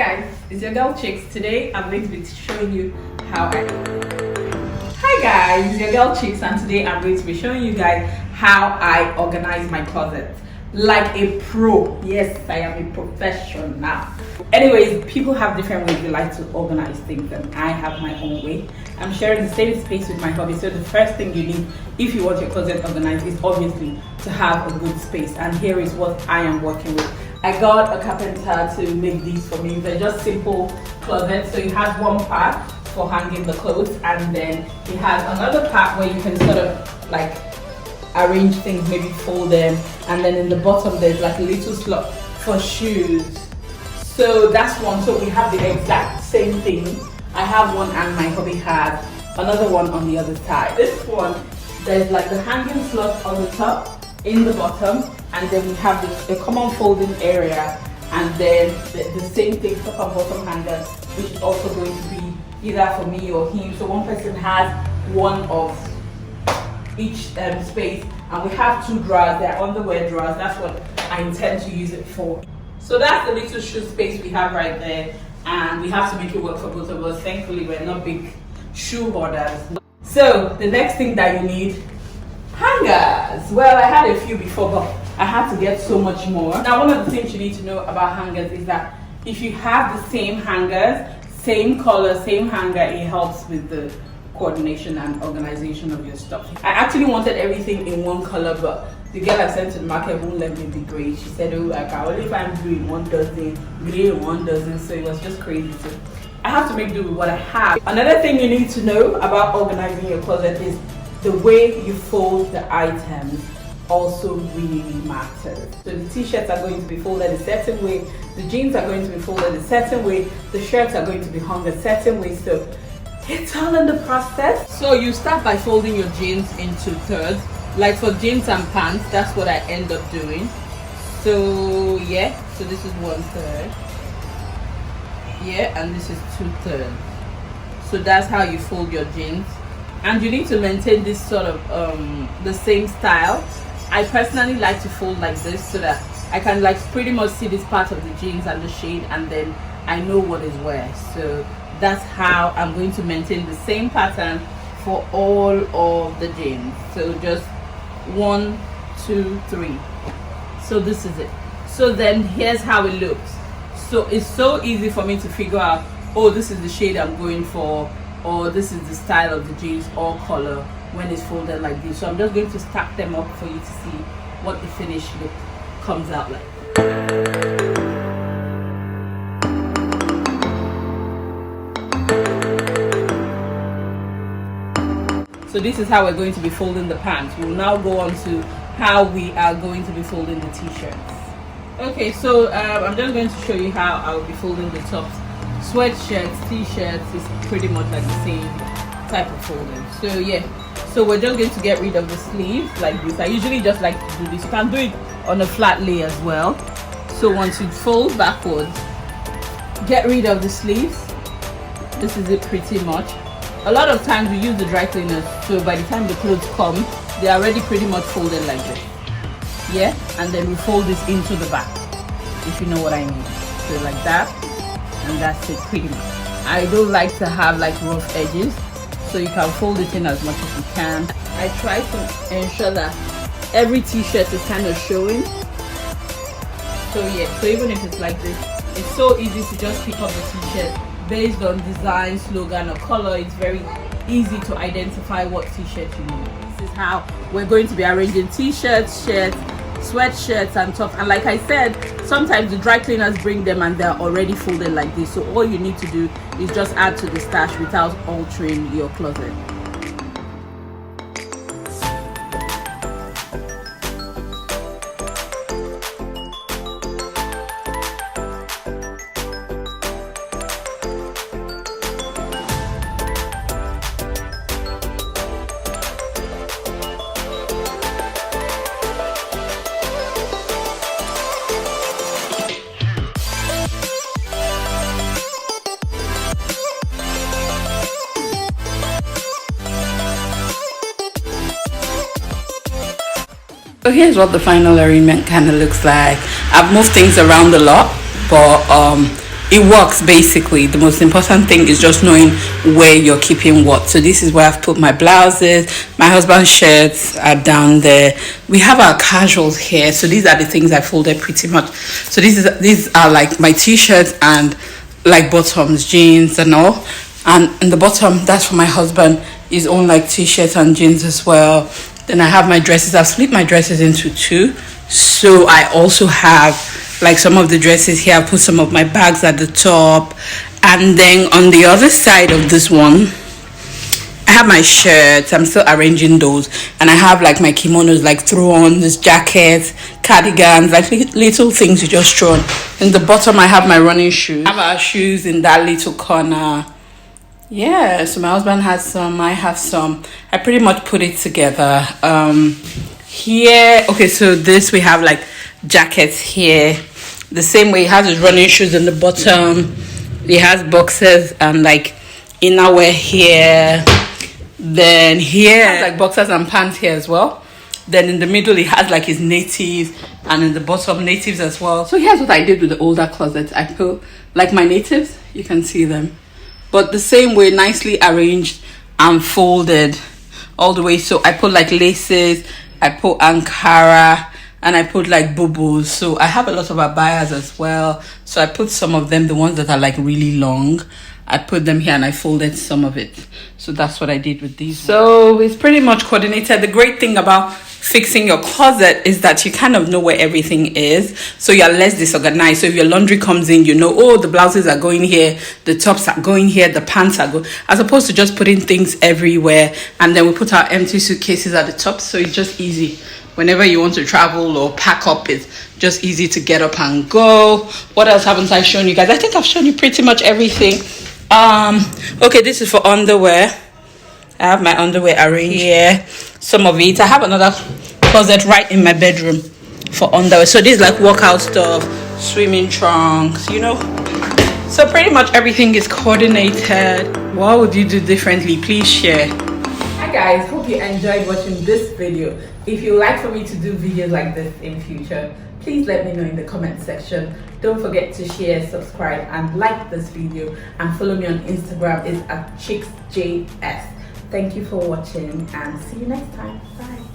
guys, it's your girl Chicks. Today I'm going to be showing you how I... Hi guys, it's your girl Chicks, and today I'm going to be showing you guys how I organize my closet like a pro. Yes, I am a professional. Anyways, people have different ways they like to organize things, and I have my own way. I'm sharing the same space with my hubby, so the first thing you need if you want your closet organized is obviously to have a good space, and here is what I am working with. I got a carpenter to make these for me. They're just simple closets. So it has one part for hanging the clothes, and then it has another part where you can sort of like arrange things, maybe fold them, and then in the bottom there's like a little slot for shoes. So that's one. So we have the exact same thing. I have one and my hubby has another one on the other side. This one, there's like the hanging slot on the top, in the bottom, and then we have a common folding area, and then the same thing, top and bottom hangers, which is also going to be either for me or him. So one person has one of each space, and we have two drawers. They're underwear drawers. That's what I intend to use it for. So that's the little shoe space we have right there, and we have to make it work for both of us. Thankfully, we're not big shoe hoarders. So the next thing that you need, hangers. Well, I had a few before, but I had to get so much more. Now, one of the things you need to know about hangers is that if you have the same hangers, same color, same hanger, it helps with the coordination and organization of your stuff. I actually wanted everything in one color, but the girl I sent to the market won't let me be gray. She said, oh, I can only find blue in 1 dozen, gray in 1 dozen, so it was just crazy. So I have to make do with what I have. Another thing you need to know about organizing your closet is the way you fold the items also really matters. So the t-shirts are going to be folded a certain way, the jeans are going to be folded a certain way, the shirts are going to be hung a certain way, so it's all in the process. So you start by folding your jeans into thirds. Like for jeans and pants, that's what I end up doing. So yeah, so this is 1/3. Yeah, and this is 2/3. So that's how you fold your jeans. And you need to maintain this sort of the same style. I personally like to fold like this so that I can like pretty much see this part of the jeans and the shade, and then I know what is where. So that's how I'm going to maintain the same pattern for all of the jeans. So just 1, 2, 3. So this is it. So then here's how it looks. So it's so easy for me to figure out, oh, this is the shade I'm going for, or this is the style of the jeans or color when it's folded like this. So I'm just going to stack them up for you to see what the finished look comes out like. So this is how we're going to be folding the pants. We'll now go on to how we are going to be folding the t-shirts. Okay, so I'm just going to show you how I'll be folding the tops. Sweatshirts, t-shirts is pretty much like the same type of folding. So yeah, so we're just going to get rid of the sleeves like this. I usually just like to do this. You can do it on a flat lay as well. So once you fold backwards, get rid of the sleeves. This is it pretty much. A lot of times we use the dry cleaners, so by the time the clothes come, they're already pretty much folded like this. Yeah, and then we fold this into the back, if you know what I mean. So like that, and that's it pretty much. I don't like to have like rough edges, so you can fold it in as much as you can. I try to ensure that every t-shirt is kind of showing. So yeah, so even if it's like this, it's so easy to just pick up the t-shirt based on design, slogan, or color. It's very easy to identify what t-shirt you need. This is how we're going to be arranging t-shirts, shirts, sweatshirts, and tops. And like I said, sometimes the dry cleaners bring them and they're already folded like this. So all you need to do is just add to the stash without altering your closet. So here's what the final arrangement kind of looks like. I've moved things around a lot, but it works basically. The most important thing is just knowing where you're keeping what. So this is where I've put my blouses. My husband's shirts are down there. We have our casuals here. So these are the things I folded pretty much. So these are like my t-shirts and like bottoms, jeans and all. And in the bottom, that's for my husband, his own like t-shirts and jeans as well. Then I have my dresses. I've split my dresses into two. So I also have like some of the dresses here. I put some of my bags at the top. And then on the other side of this one, I have my shirts. I'm still arranging those. And I have like my kimonos, like throw-ons, jackets, cardigans, like little things you just throw on. In the bottom, I have my running shoes. I have our shoes in that little corner. Yeah, so my husband has some, I have some. I pretty much put it together. Here, okay, so this we have like jackets here. The same way, it has his running shoes in the bottom. It has boxers and like innerwear here. Then here, it has like boxers and pants here as well. Then in the middle, it has like his natives, and in the bottom, natives as well. So here's what I did with the older closet. I put like my natives, you can see them, but the same way, nicely arranged and folded all the way. So I put like laces, I put Ankara, and I put like bubbles. So I have a lot of abayas as well. So I put some of them, the ones that are like really long, I put them here and I folded some of it. So that's what I did with these. So it's pretty much coordinated. The great thing about fixing your closet is that you kind of know where everything is, so you're less disorganized. So if your laundry comes in, you know, oh, the blouses are going here, the tops are going here, the pants are going, as opposed to just putting things everywhere. And then we put our empty suitcases at the top, so it's just easy whenever you want to travel or pack up. It's just easy to get up and go. What else haven't I shown you guys? I think I've shown you pretty much everything. Okay, this is for underwear. I have my underwear arranged here. Some of it. I have another closet right in my bedroom for underwear. So this is like workout stuff, swimming trunks, you know. So pretty much everything is coordinated. What would you do differently? Please share. Hi guys, hope you enjoyed watching this video. If you like for me to do videos like this in future, please let me know in the comment section. Don't forget to share, subscribe, and like this video, and follow me on Instagram. It's @chicksjs. Thank you for watching, and see you next time. Bye.